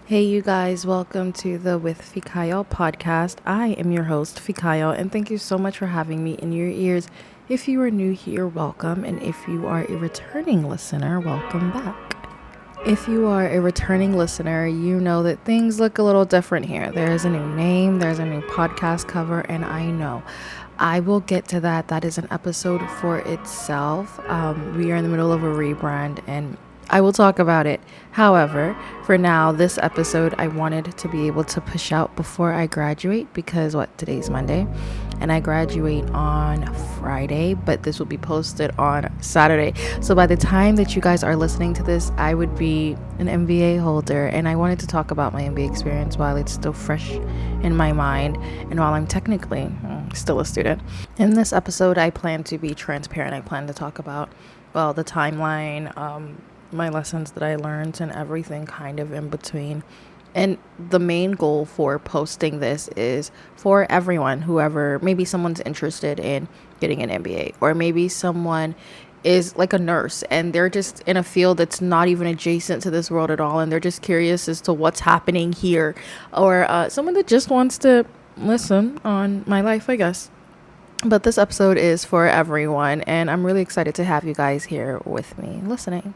Hey, you guys, welcome to the With Fikayo podcast. I am your host, Fikayo, and thank you so much for having me in your ears. If you are new here, welcome, and if you are a returning listener, welcome back. If you are a returning listener, you know that things look a little different here. There is a new name, there's a new podcast cover, and I know I will get to that. That is an episode for itself. We are in the middle of a rebrand, and I will talk about it. However, for now, this episode I wanted to be able to push out before I graduate because today's Monday and I graduate on Friday, but this will be posted on Saturday. So by the time that you guys are listening to this, I would be an MBA holder, and I wanted to talk about my MBA experience while it's still fresh in my mind and while I'm technically still a student. In this episode, I plan to be transparent. I plan to talk about, the timeline, my lessons that I learned, and everything kind of in between. And the main goal for posting this is for everyone, whoever, maybe someone's interested in getting an MBA, or maybe someone is like a nurse and they're just in a field that's not even adjacent to this world at all, and they're just curious as to what's happening here, or someone that just wants to listen on my life, I guess. But this episode is for everyone, and I'm really excited to have you guys here with me listening.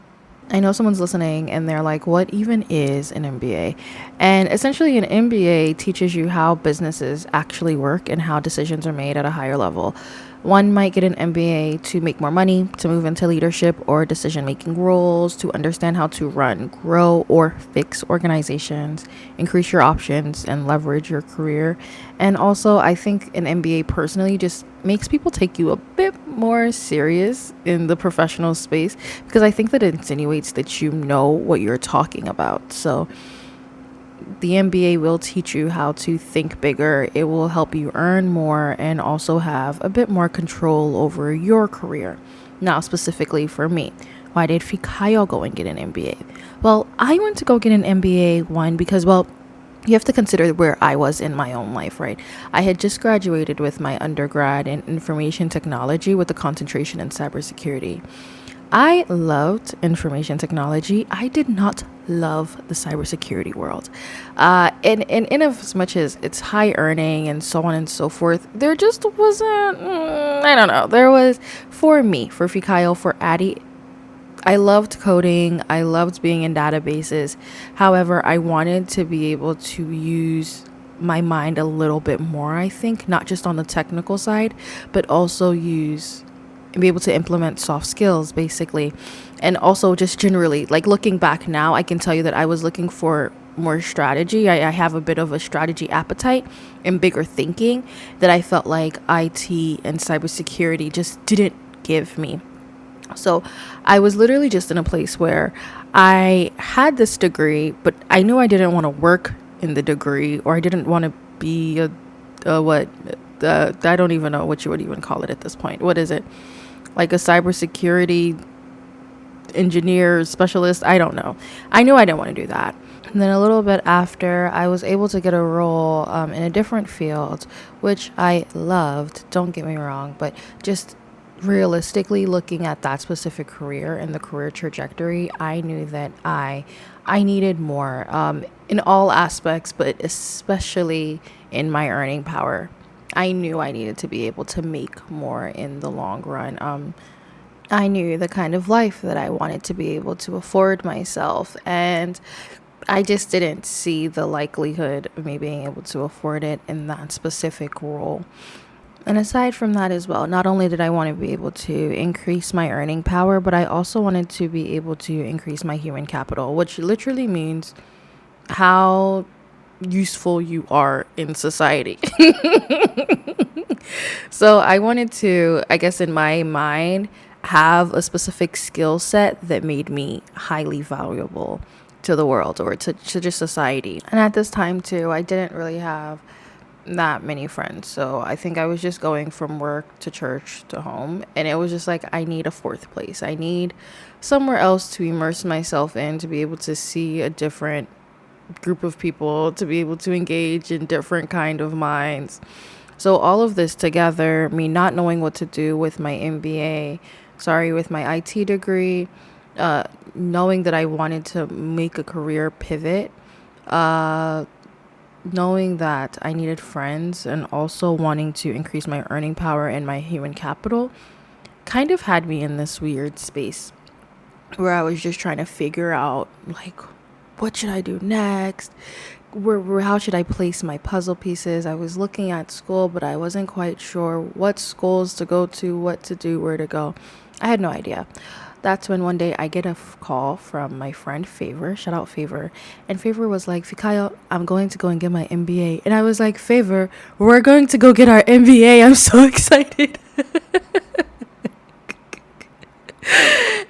I know someone's listening and they're like, what even is an MBA? And essentially, an MBA teaches you how businesses actually work and how decisions are made at a higher level. One might get an MBA to make more money, to move into leadership or decision making roles, to understand how to run, grow, or fix organizations, increase your options, and leverage your career. And also, I think an MBA personally just makes people take you a bit more serious in the professional space, because I think that it insinuates that you know what you're talking about. So the MBA will teach you how to think bigger. It will help you earn more and also have a bit more control over your career. Now, specifically for me, why did Fikayo go and get an MBA? Well, I went to go get an MBA, one, because, you have to consider where I was in my own life, right? I had just graduated with my undergrad in information technology with a concentration in cybersecurity. I loved information technology. I did not love the cybersecurity world. And in as much as it's high earning and so on and so forth, there just wasn't, I don't know. There was, for me, for Fikayo, for Addie, I loved coding. I loved being in databases. However, I wanted to be able to use my mind a little bit more, I think, not just on the technical side, but also use and be able to implement soft skills, basically. And also just generally, like looking back now, I can tell you that I was looking for more strategy. I have a bit of a strategy appetite and bigger thinking that I felt like IT and cybersecurity just didn't give me. So I was literally just in a place where I had this degree, but I knew I didn't want to work in the degree, or I didn't want to be I don't even know what you would even call it at this point. What is it? Like a cybersecurity engineer specialist? I don't know. I knew I didn't want to do that. And then a little bit after, I was able to get a role in a different field, which I loved. Don't get me wrong, but just realistically looking at that specific career and the career trajectory, I knew that I needed more in all aspects, but especially in my earning power. I knew I needed to be able to make more in the long run. I knew the kind of life that I wanted to be able to afford myself, and I just didn't see the likelihood of me being able to afford it in that specific role. And aside from that as well, not only did I want to be able to increase my earning power, but I also wanted to be able to increase my human capital, which literally means how useful you are in society. So I wanted to, I guess in my mind, have a specific skill set that made me highly valuable to the world, or to just society. And at this time too, I didn't really have that many friends. So I think I was just going from work to church to home. And it was just like, I need a fourth place. I need somewhere else to immerse myself in, to be able to see a different group of people, to be able to engage in different kind of minds. So all of this together, me not knowing what to do with my with my IT degree, knowing that I wanted to make a career pivot, Knowing that I needed friends and also wanting to increase my earning power and my human capital kind of had me in this weird space where I was just trying to figure out, like, what should I do next? How should I place my puzzle pieces? I was looking at school, but I wasn't quite sure what schools to go to, what to do, where to go. I had no idea. That's when one day I get a call from my friend Favor, shout out Favor. And Favor was like, Fikayo, I'm going to go and get my MBA. And I was like, Favor, we're going to go get our MBA. I'm so excited.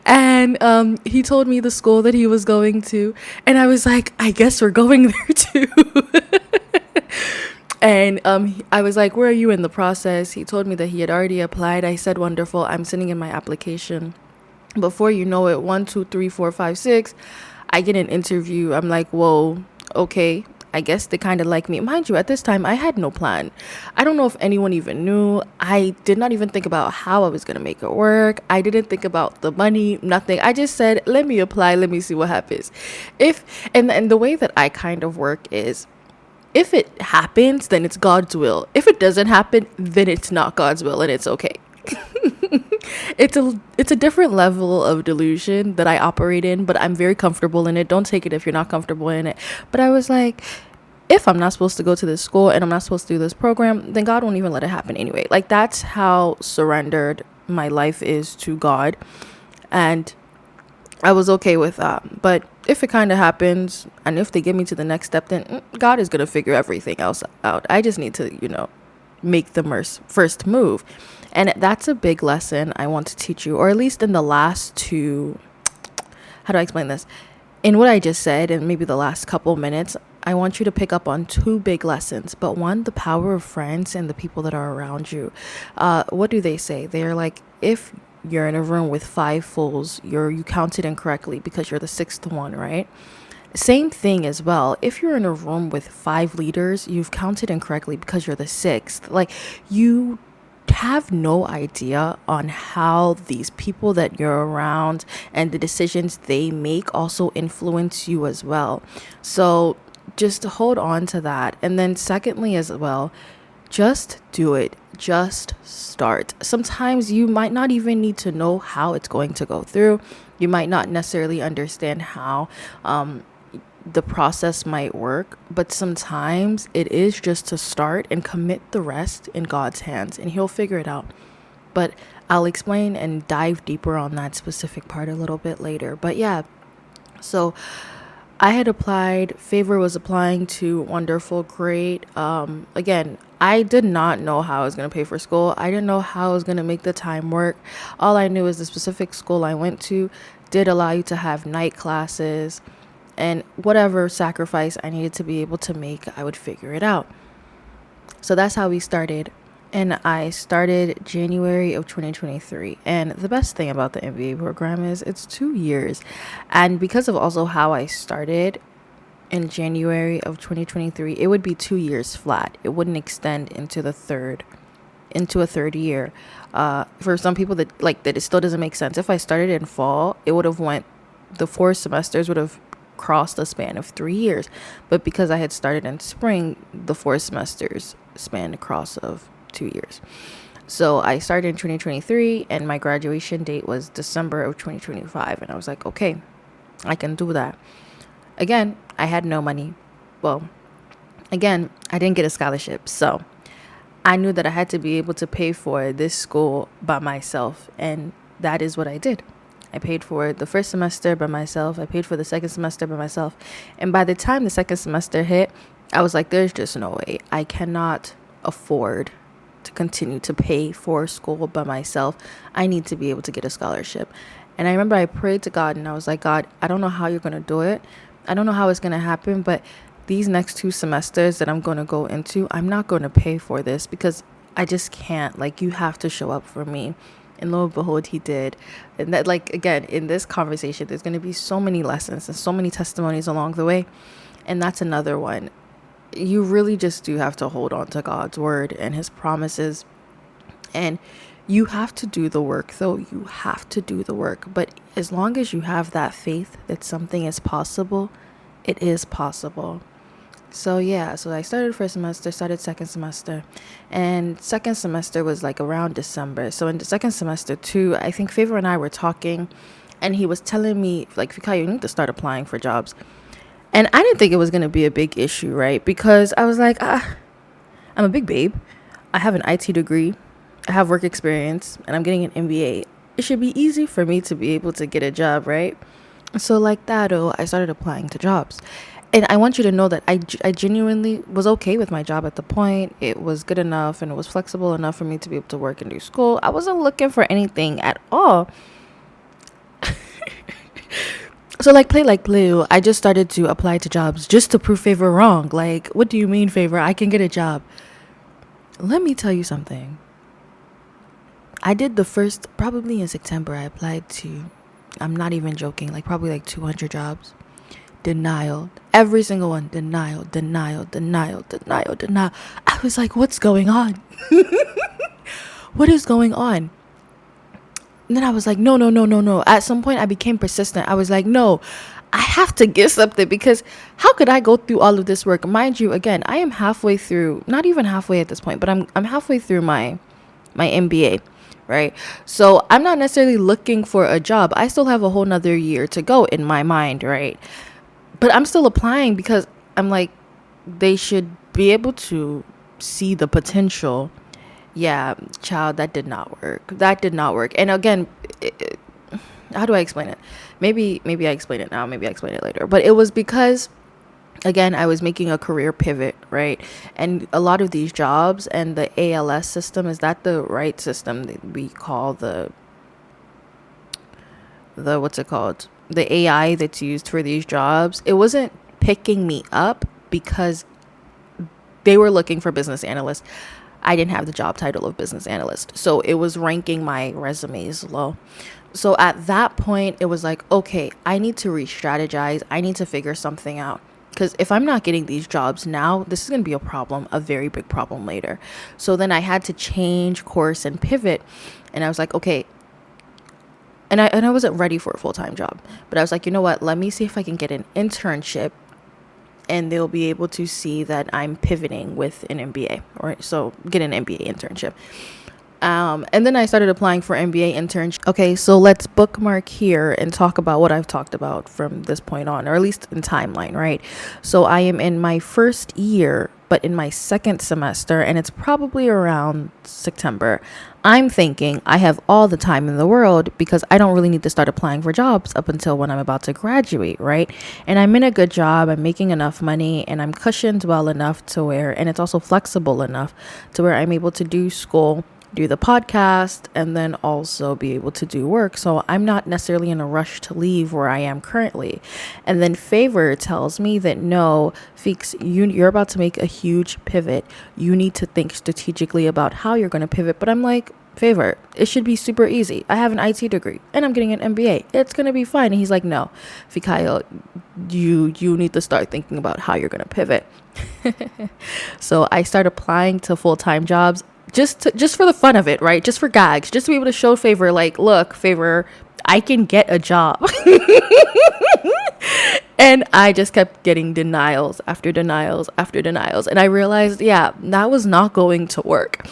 And he told me the school that he was going to. And I was like, I guess we're going there too. And I was like, where are you in the process? He told me that he had already applied. I said, wonderful. I'm sending in my application. Before you know it, 1, 2, 3, 4, 5, 6, I get an interview. I'm like, whoa, okay. I guess they kind of like me. Mind you, at this time, I had no plan. I don't know if anyone even knew. I did not even think about how I was going to make it work. I didn't think about the money, nothing. I just said, let me apply. Let me see what happens. And the way that I kind of work is, if it happens, then it's God's will. If it doesn't happen, then it's not God's will and it's okay. It's a different level of delusion that I operate in, but I'm very comfortable in it. Don't take it if you're not comfortable in it. But I was like, if I'm not supposed to go to this school and I'm not supposed to do this program, then God won't even let it happen anyway. Like, that's how surrendered my life is to God. And I was okay with that. But if it kind of happens and if they get me to the next step, then God is going to figure everything else out. I just need to, make the first move. And that's a big lesson I want to teach you, or at least in the last two, how do I explain this? In what I just said, and maybe the last couple minutes, I want you to pick up on two big lessons. But one, the power of friends and the people that are around you. What do they say? They're like, if you're in a room with 5 fools, you counted incorrectly because you're the 6th one, right? Same thing as well. If you're in a room with 5 leaders, you've counted incorrectly because you're the 6th. Like, you have no idea on how these people that you're around and the decisions they make also influence you as well. So just hold on to that. And then secondly as well, just do it. Just start. Sometimes you might not even need to know how it's going to go through. You might not necessarily understand how the process might work, but sometimes it is just to start and commit the rest in God's hands, and he'll figure it out. But I'll explain and dive deeper on that specific part a little bit later. But yeah, so I had applied. Favor was applying to. Wonderful, great. Again, I did not know how I was going to pay for school. I didn't know how I was going to make the time work. All I knew is the specific school I went to did allow you to have night classes. And whatever sacrifice I needed to be able to make, I would figure it out. So that's how we started. And I started January of 2023. And the best thing about the MBA program is it's 2 years. And because of also how I started in January of 2023, it would be 2 years flat. It wouldn't extend into a third year. For some people that it still doesn't make sense. If I started in fall, it would have the 4 semesters would have crossed a span of 3 years, but because I had started in spring, the 4 semesters spanned across of 2 years. So I started in 2023 and my graduation date was December of 2025, and I was like, okay, I can do that. Again, I had no money. Well, again, I didn't get a scholarship, so I knew that I had to be able to pay for this school by myself, and that is what I did. I paid for the first semester by myself. I paid for the second semester by myself. And by the time the second semester hit, I was like, there's just no way. I cannot afford to continue to pay for school by myself. I need to be able to get a scholarship. And I remember I prayed to God and I was like, God, I don't know how you're going to do it. I don't know how it's going to happen, but these next 2 semesters that I'm going to go into, I'm not going to pay for this because I just can't. Like, you have to show up for me. And lo and behold, he did. And that, again, in this conversation, there's going to be so many lessons and so many testimonies along the way. And that's another one. You really just do have to hold on to God's word and his promises. And you have to do the work, though. You have to do the work. But as long as you have that faith that something is possible, It is possible. So yeah, so I started first semester, started second semester, and second semester was like around December. So in the second semester too, I think Favor and I were talking, and he was telling me like, Fikayo, you need to start applying for jobs. And I didn't think it was gonna be a big issue, right? Because I was like, I'm a big babe. I have an IT degree, I have work experience, and I'm getting an MBA. It should be easy for me to be able to get a job, right? So like that, I started applying to jobs. And I want you to know that I genuinely was okay with my job at the point. It was good enough and it was flexible enough for me to be able to work and do school. I wasn't looking for anything at all. So like play, I just started to apply to jobs just to prove Favor wrong. Like, what do you mean, Favor? I can get a job. Let me tell you something. I did the first, probably in September, I applied to, I'm not even joking, like probably like 200 jobs. Denial. Every single one. Denial. I was like, what's going on? What is going on? And then I was like, no. At some point, I became persistent. I was like, no, I have to get something, because how could I go through all of this work? Mind you, again, I am halfway through, not even halfway at this point, but I'm halfway through my MBA, right? So I'm not necessarily looking for a job. I still have a whole nother year to go in my mind, right? But I'm still applying because I'm like, they should be able to see the potential. Yeah, child, that did not work. And again, how do I explain it? Maybe I explain it now, maybe I explain it later. But it was because, again, I was making a career pivot, right? And a lot of these jobs and the ALS system, is that the right system that we call the what's it called? The AI that's used for these jobs, it wasn't picking me up because they were looking for business analyst. I didn't have the job title of business analyst. So it was ranking my resumes low. So at that point, it was like, okay, I need to re-strategize. I need to figure something out. Because if I'm not getting these jobs now, this is going to be a problem, a very big problem later. So then I had to change course and pivot. And I was like, okay. And I wasn't ready for a full-time job. But I was like, you know what? Let me see if I can get an internship, and they'll be able to see that I'm pivoting with an MBA, or so get an MBA internship. And then I started applying for MBA internship. Okay, so let's bookmark here and talk about what I've talked about from this point on, or at least in timeline, right? So I am in my first year, but in my second semester, and it's probably around September. I'm thinking I have all the time in the world because I don't really need to start applying for jobs up until when I'm about to graduate, right? And I'm in a good job, I'm making enough money, and I'm cushioned well enough to where, and it's also flexible enough to where I'm able to do school, do the podcast, and then also be able to do work. So I'm not necessarily in a rush to leave where I am currently. And then Favor tells me that no, Feeks, you're about to make a huge pivot. You need to think strategically about how you're going to pivot. But I'm like, Favor, it should be super easy. I have an IT degree and I'm getting an MBA. It's going to be fine. And he's like, no, Fikayo, you need to start thinking about how you're going to pivot. So I start applying to full-time jobs. Just for the fun of it, right? Just for gags, just to be able to show Favor, like, look, Favor, I can get a job. And I just kept getting denials after denials after denials. And I realized, yeah, that was not going to work.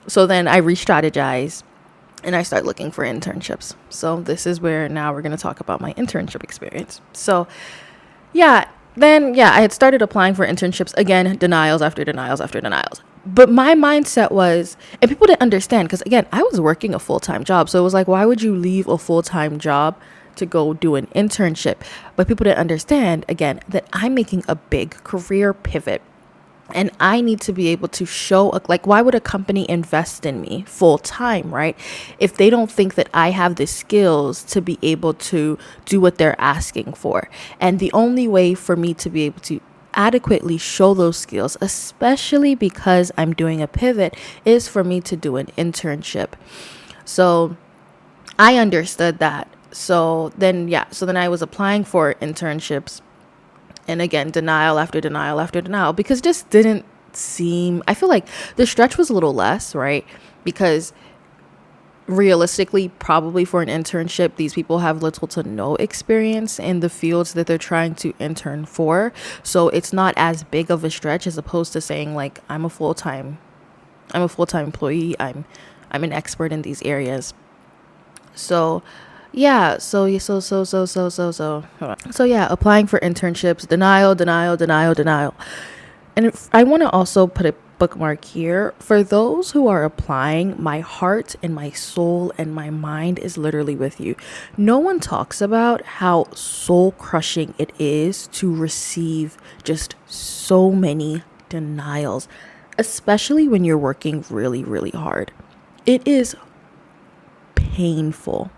So then I re-strategized and I started looking for internships. So this is where now we're going to talk about my internship experience. So I had started applying for internships again, denials after denials after denials. But my mindset was, and people didn't understand, because again, I was working a full-time job. So it was like, why would you leave a full-time job to go do an internship? But people didn't understand, again, that I'm making a big career pivot. And I need to be able to show, like, why would a company invest in me full time, right? If they don't think that I have the skills to be able to do what they're asking for. And the only way for me to be able to adequately show those skills, especially because I'm doing a pivot, is for me to do an internship. So I understood that. So then I was applying for internships. And again, denial after denial after denial, because it just didn't seem, I feel like the stretch was a little less, right? Because realistically, probably for an internship, these people have little to no experience in the fields that they're trying to intern for. So it's not as big of a stretch as opposed to saying like, I'm a full-time employee. I'm an expert in these areas. So yeah, so yeah, applying for internships, denial. And if, I want to also put a bookmark here for those who are applying. My heart and my soul and my mind is literally with you. No one talks about how soul crushing it is to receive just so many denials, especially when you're working really, really hard. It is painful.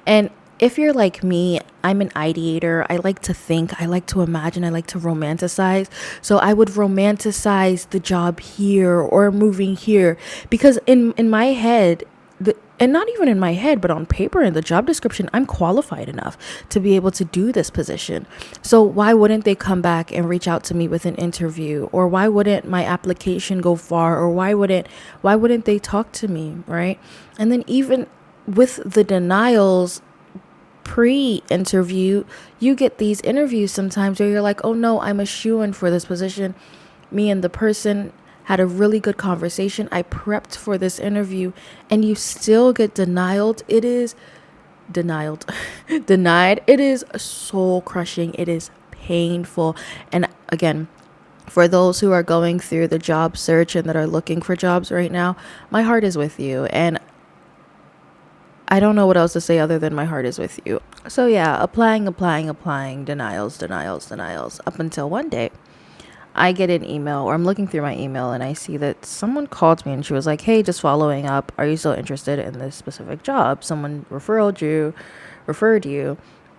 And if you're like me, I'm an ideator. I like to think, I like to imagine, I like to romanticize. So I would romanticize the job here or moving here because in my head, and not even in my head, but on paper in the job description, I'm qualified enough to be able to do this position. So why wouldn't they come back and reach out to me with an interview? Or why wouldn't my application go far? Or why wouldn't they talk to me, right? And then even with the denials pre-interview, you get these interviews sometimes where you're like, oh no, I'm a shoo-in for this position. Me and the person had a really good conversation. I prepped for this interview and you still get denied. It is denied. Denied. It is soul crushing. It is painful. And again, for those who are going through the job search and that are looking for jobs right now, my heart is with you. And I don't know what else to say other than my heart is with you. So yeah, applying, denials, up until one day I get an email, or I'm looking through my email and I see that someone called me and she was like, hey, just following up. Are you still interested in this specific job? Someone referred you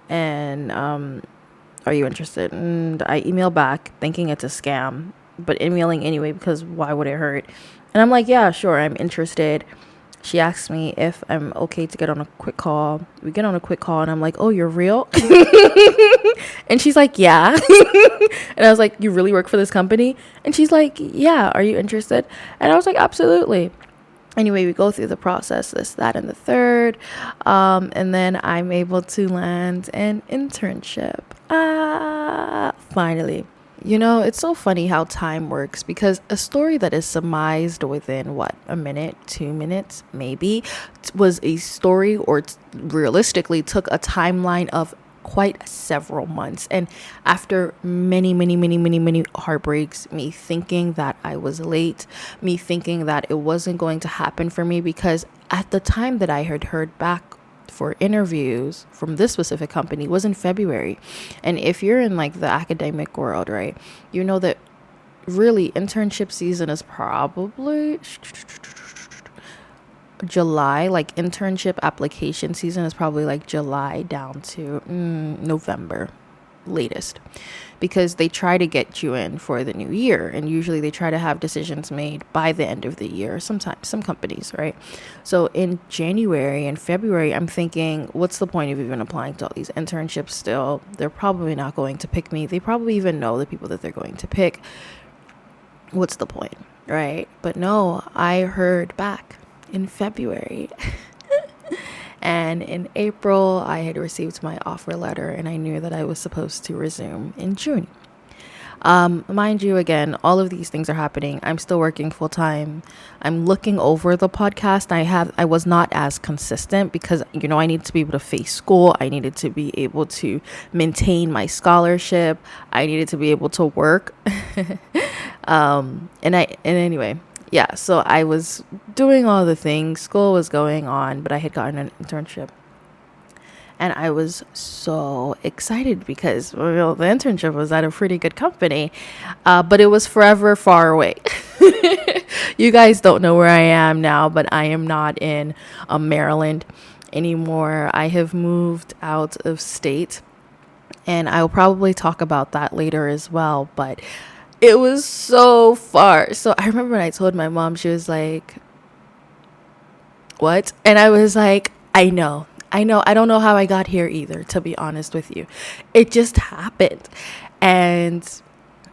and are you interested? And I email back thinking it's a scam, but emailing anyway because why would it hurt? And I'm like, yeah, sure, I'm interested. She asked me if I'm okay to get on a quick call. We get on a quick call and I'm like, oh, you're real? And she's like, yeah. And I was like, you really work for this company? And she's like, yeah, are you interested? And I was like, absolutely. Anyway, we go through the process, this, that, and the third. And then I'm able to land an internship. Finally. You know, it's so funny how time works because a story that is surmised within a minute, 2 minutes, maybe was a story or realistically took a timeline of quite several months. And after many heartbreaks, me thinking that I was late, me thinking that it wasn't going to happen for me because at the time that I had heard back for interviews from this specific company was in February. And if you're in like the academic world, right, you know that really internship season is probably July. Like internship application season is probably like July down to November latest, because they try to get you in for the new year, and usually they try to have decisions made by the end of the year, sometimes some companies, right? So in January and February, I'm thinking, what's the point of even applying to all these internships still? They're probably not going to pick me. They probably even know the people that they're going to pick. What's the point, right? But no, I heard back in February. And in April, I had received my offer letter and I knew that I was supposed to resume in June. Mind you, again, all of these things are happening. I'm still working full time. I'm looking over the podcast. I was not as consistent because, you know, I needed to be able to face school. I needed to be able to maintain my scholarship. I needed to be able to work. And anyway, yeah, so I was doing all the things. School was going on, but I had gotten an internship. And I was so excited because, well, the internship was at a pretty good company, but it was forever far away. You guys don't know where I am now, but I am not in Maryland anymore. I have moved out of state, and I'll probably talk about that later as well, but it was so far. So I remember when I told my mom, she was like, what? And I was like, I know. I don't know how I got here either, to be honest with you. It just happened. And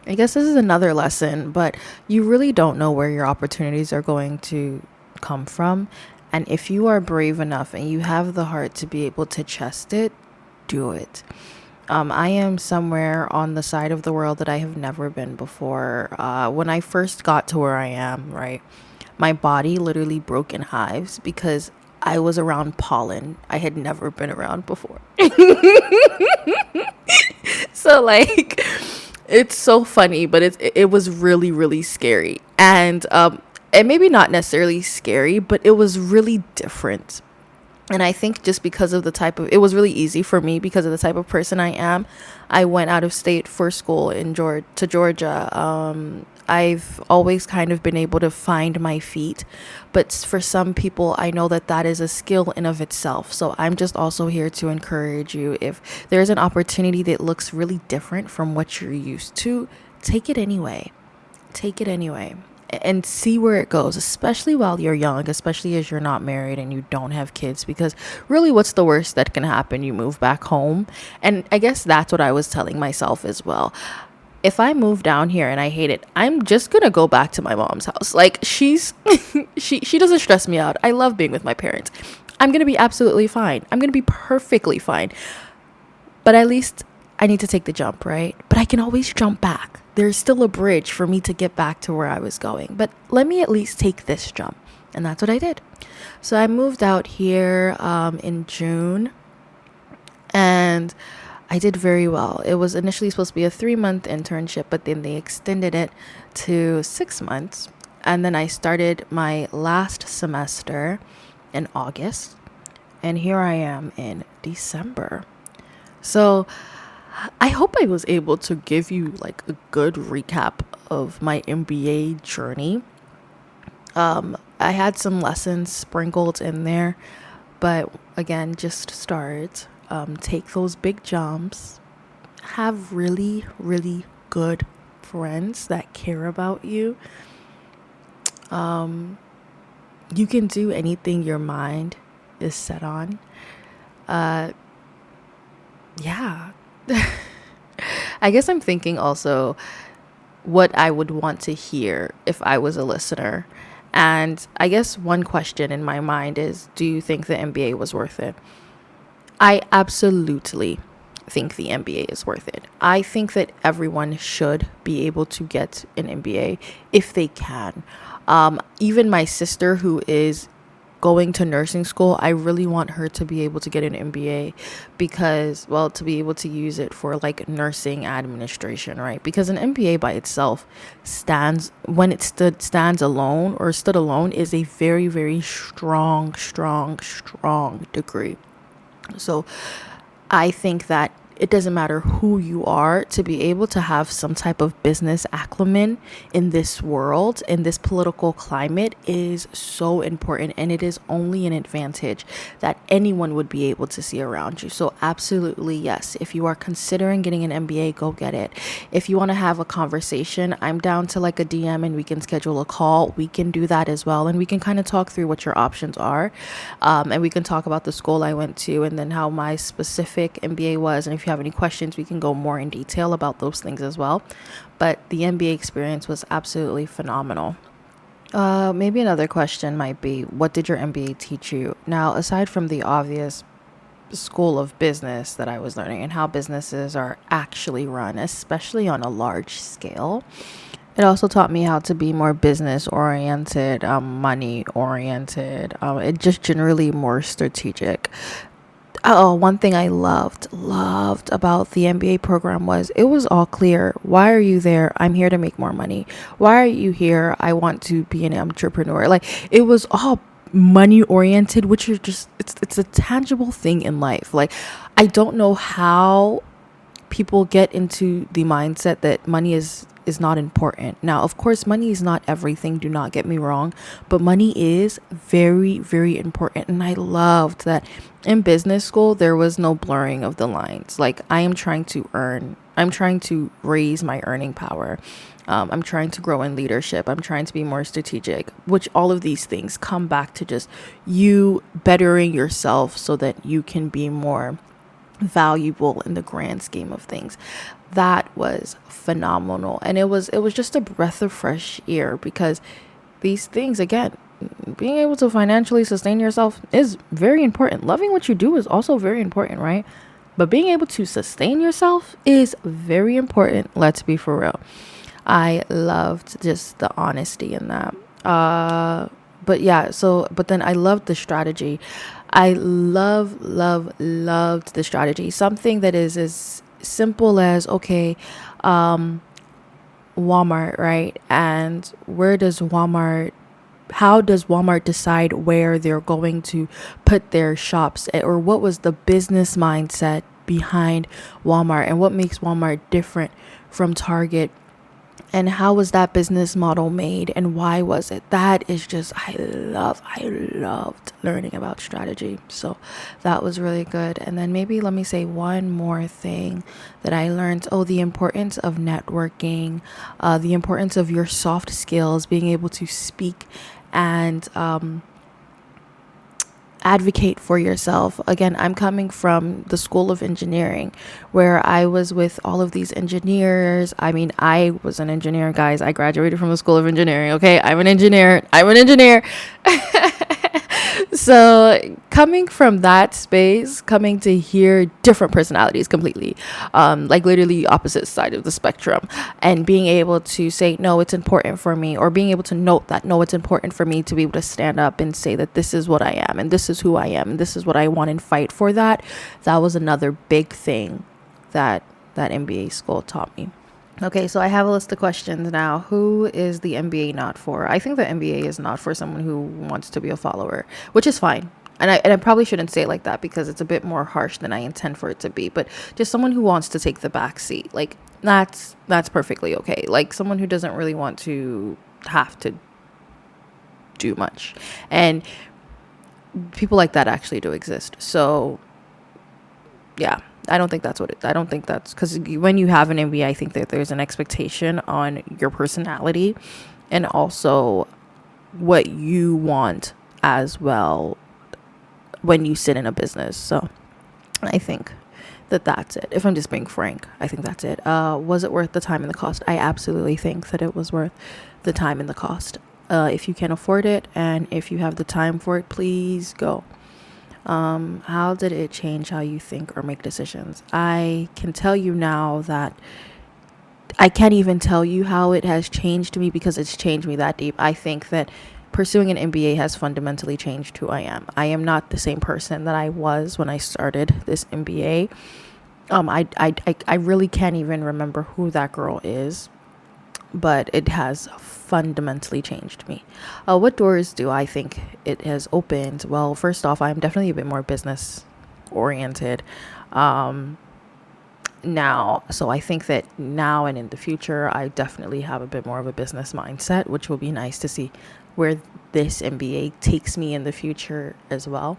I guess this is another lesson, but you really don't know where your opportunities are going to come from. And if you are brave enough and you have the heart to be able to chest it, do it. I am somewhere on the side of the world that I have never been before. When I first got to where I am, right, my body literally broke in hives because I was around pollen I had never been around before. So like, it's so funny, but it was really really scary, and maybe not necessarily scary, but it was really different. And I think just because of the type of, it was really easy for me because of the type of person I am. I went out of state for school in Georgia. I've always kind of been able to find my feet, but for some people, I know that that is a skill in of itself. So I'm just also here to encourage you. If there's an opportunity that looks really different from what you're used to, take it anyway. Take it anyway. And see where it goes, especially while you're young, especially as you're not married and you don't have kids, because really what's the worst that can happen? You move back home. And I guess that's what I was telling myself as well. If I move down here and I hate it, I'm just gonna go back to my mom's house. Like, she's she doesn't stress me out. I love being with my parents. I'm gonna be absolutely fine. I'm gonna be perfectly fine. But at least I need to take the jump, right? But I can always jump back. There's still a bridge for me to get back to where I was going. But let me at least take this jump. And that's what I did. So I moved out here in June. And I did very well. It was initially supposed to be a 3-month internship, but then they extended it to 6 months. And then I started my last semester in August. And here I am in December. So I hope I was able to give you like a good recap of my MBA journey. I had some lessons sprinkled in there, but again, just start. Take those big jumps. Have really, really good friends that care about you. You can do anything your mind is set on. Yeah. I guess I'm thinking also what I would want to hear if I was a listener. And I guess one question in my mind is, do you think the MBA was worth it? I absolutely think the MBA is worth it. I think that everyone should be able to get an MBA if they can. Even my sister, who is going to nursing school, I really want her to be able to get an MBA because, well, to be able to use it for like nursing administration, right? Because an MBA by itself stands alone is a very, very strong degree. So I think that it doesn't matter who you are, to be able to have some type of business acumen in this world, in this political climate, is so important, and it is only an advantage that anyone would be able to see around you. So absolutely, yes, if you are considering getting an MBA, go get it. If you want to have a conversation, I'm down to like a DM and we can schedule a call. We can do that as well, and we can kind of talk through what your options are, and we can talk about the school I went to and then how my specific MBA was, and if you have any questions, we can go more in detail about those things as well. But the MBA experience was absolutely phenomenal. Maybe another question might be, what did your MBA teach you? Now, aside from the obvious school of business that I was learning and how businesses are actually run, especially on a large scale, it also taught me how to be more business oriented, money oriented, it just generally more strategic. Oh, one thing I loved about the MBA program was it was all clear. Why are you there? I'm here to make more money. Why are you here? I want to be an entrepreneur. Like, it was all money oriented, which is just, it's a tangible thing in life. Like, I don't know how people get into the mindset that money is not important. Now, of course, money is not everything, do not get me wrong, but money is very, very important. And I loved that in business school, there was no blurring of the lines. Like, I'm trying to raise my earning power. I'm trying to grow in leadership. I'm trying to be more strategic, which all of these things come back to just you bettering yourself so that you can be more valuable in the grand scheme of things. That was phenomenal. And it was just a breath of fresh air, because these things, again, being able to financially sustain yourself is very important. Loving what you do is also very important, right? But being able to sustain yourself is very important. Let's be for real. I loved just the honesty in that. But yeah, but then I loved the strategy. I loved the strategy. Something that is as simple as, okay, Walmart, right? And how does Walmart decide where they're going to put their shops, or what was the business mindset behind Walmart, and what makes Walmart different from Target, and how was that business model made, and why was it? That is just, I loved learning about strategy. So that was really good. And then maybe let me say one more thing that I learned. The importance of networking, the importance of your soft skills, being able to speak and advocate for yourself. Again, I'm coming from the School of Engineering, where I was with all of these engineers. I mean, I was an engineer, guys. I graduated from the School of Engineering. Okay, I'm an engineer. So coming from that space, coming to hear different personalities completely, like literally opposite side of the spectrum, and being able to say, no, it's important for me, or being able to note that, no, it's important for me to be able to stand up and say that this is what I am, and this is who I am, and this is what I want, and fight for that. That was another big thing that MBA school taught me. Okay, so I have a list of questions now. Who is the MBA not for? I think the MBA is not for someone who wants to be a follower, which is fine. And I probably shouldn't say it like that, because it's a bit more harsh than I intend for it to be. But just someone who wants to take the back seat, like that's perfectly okay. Like someone who doesn't really want to have to do much. And people like that actually do exist. So yeah. I don't think that's because when you have an MBA, I think that there's an expectation on your personality and also what you want as well when you sit in a business. So I think that's it. If I'm just being frank, I think that's it. Was it worth the time and the cost? I absolutely think that it was worth the time and the cost. If you can afford it and if you have the time for it, please go. How did it change how you think or make decisions? I can tell you now that I can't even tell you how it has changed me, because it's changed me that deep. I think that pursuing an MBA has fundamentally changed who I am. I am not the same person that I was when I started this MBA. I really can't even remember who that girl is, but it has fundamentally changed me. What doors do I think it has opened? Well, first off, I'm definitely a bit more business oriented now. So I think that now and in the future, I definitely have a bit more of a business mindset, which will be nice to see where this MBA takes me in the future as well.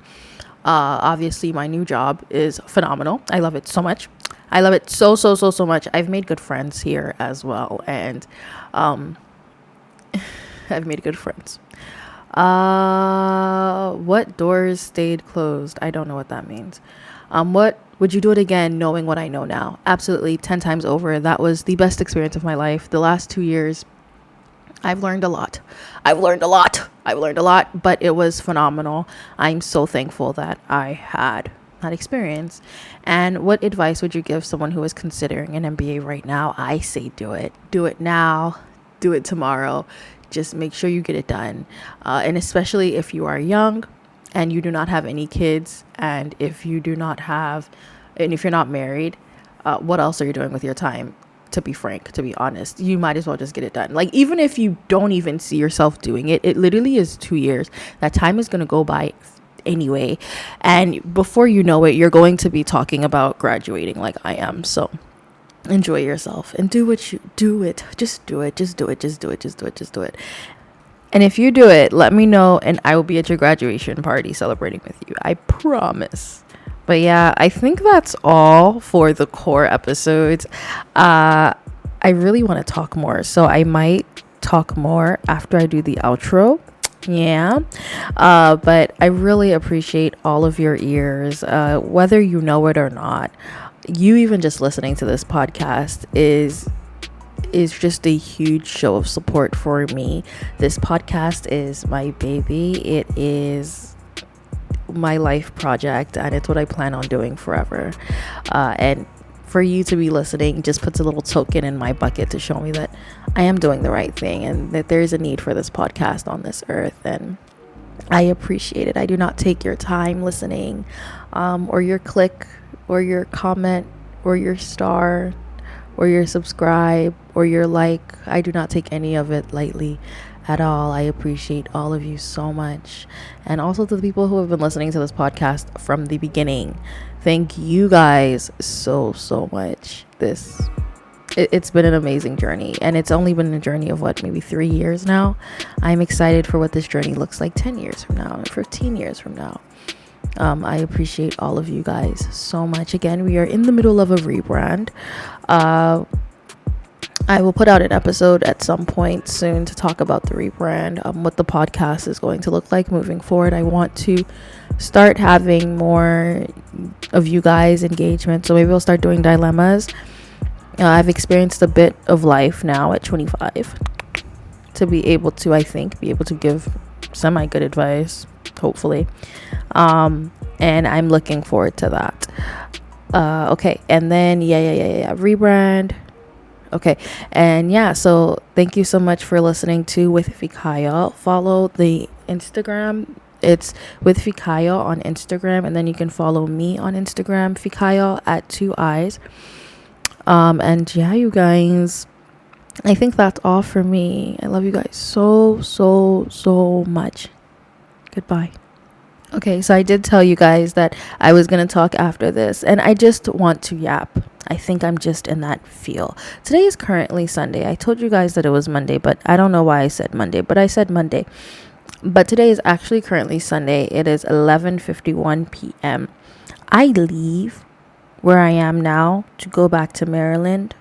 Obviously, my new job is phenomenal. I love it so much. I love it so much. I've made good friends here as well. And I've made good friends. What doors stayed closed? I don't know what that means. What would you do it again knowing what I know now? Absolutely, 10 times over. That was the best experience of my life. The last 2 years, I've learned a lot, but it was phenomenal. I'm so thankful that I had that experience. And what advice would you give someone who is considering an MBA right now? I say do it. Do it now. Do it tomorrow. Just make sure you get it done. And especially if you are young and you do not have any kids, and if you're not married, what else are you doing with your time? To be frank, to be honest, you might as well just get it done. Like, even if you don't even see yourself doing it, it literally is 2 years. That time is going to go by anyway. And before you know it, you're going to be talking about graduating like I am. So enjoy yourself and do it. Just do it. And if you do it, let me know and I will be at your graduation party celebrating with you. I promise. But yeah, I think that's all for the core episodes. I really want to talk more, so I might talk more after I do the outro. Yeah. But I really appreciate all of your ears, whether you know it or not. You even just listening to this podcast is is just a huge show of support for me. This podcast is my baby. It is my life project, and it's what I plan on doing forever. And for you to be listening just puts a little token in my bucket to show me that I am doing the right thing and that there is a need for this podcast on this earth. And I appreciate it. I do not take your time listening, or your click, or your comment, or your star, or your subscribe, or your like. I do not take any of it lightly at all. I appreciate all of you so much. And also to the people who have been listening to this podcast from the beginning. Thank you guys so much. It's been an amazing journey, and it's only been a journey of maybe 3 years now. I'm excited for what this journey looks like 10 years from now, or 15 years from now. I appreciate all of you guys so much. Again, we are in the middle of a rebrand. I will put out an episode at some point soon to talk about the rebrand, what the podcast is going to look like moving forward. I want to start having more of you guys engagement, so maybe we'll start doing dilemmas. I've experienced a bit of life now at 25 to be able to give semi good advice, hopefully, and I'm looking forward to that. Okay, and then rebrand. Okay, and so thank you so much for listening to With Fikayo. Follow the Instagram. It's With Fikayo on Instagram, and then you can follow me on Instagram, Fikayo at 2 eyes. And you guys, I think that's all for me. I love you guys so much. Goodbye. Okay, so I did tell you guys that I was going to talk after this, and I just want to yap. I think I'm just in that feel. Today is currently Sunday. I told you guys that it was Monday, but I don't know why I said Monday, but I said Monday. But today is actually currently Sunday. It is 11:51 p.m. I leave where I am now to go back to Maryland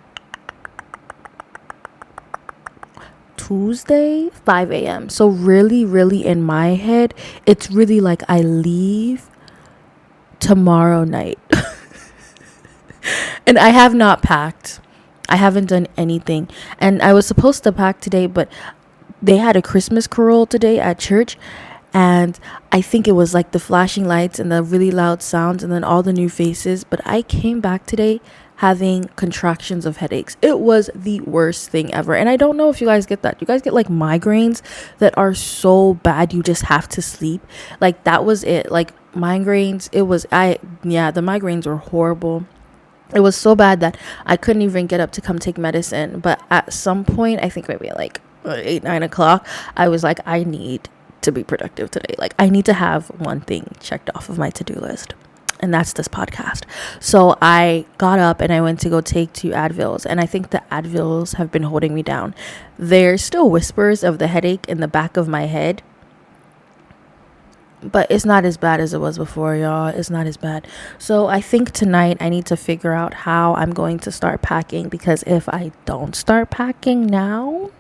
Tuesday, 5 a.m. So really in my head, it's really like I leave tomorrow night. And I have not packed. I haven't done anything. And I was supposed to pack today, but they had a Christmas carol today at church. And I think it was like the flashing lights and the really loud sounds and then all the new faces. But I came back today having contractions of headaches. It was the worst thing ever. And I don't know if you guys get that. You guys get like migraines that are so bad you just have to sleep. Like that was it. Like migraines, the migraines were horrible. It was so bad that I couldn't even get up to come take medicine. But at some point, I think maybe at like 8-9 o'clock, I was like, I need to be productive today. Like I need to have one thing checked off of my to-do list, and that's this podcast. So I got up and I went to go take 2 Advils, and I think the Advils have been holding me down. There's still whispers of the headache in the back of my head, but it's not as bad as it was before, y'all. It's not as bad. So I think tonight I need to figure out how I'm going to start packing, because if I don't start packing now,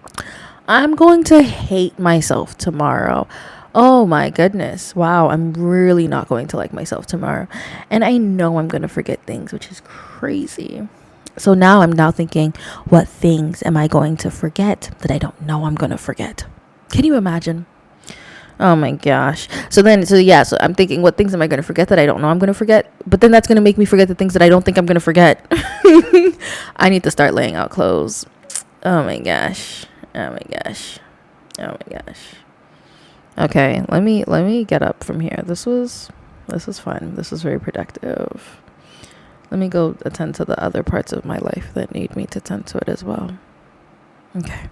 I'm going to hate myself tomorrow. Oh my goodness. Wow. I'm really not going to like myself tomorrow. And I know I'm going to forget things, which is crazy. So now I'm thinking, what things am I going to forget that I don't know I'm going to forget? Can you imagine? Oh my gosh. So I'm thinking, what things am I going to forget that I don't know I'm going to forget? But then that's going to make me forget the things that I don't think I'm going to forget. I need to start laying out clothes. Oh my gosh. Okay, let me get up from here. This was fun. This was very productive. Let me go attend to the other parts of my life that need me to tend to it as well. Okay.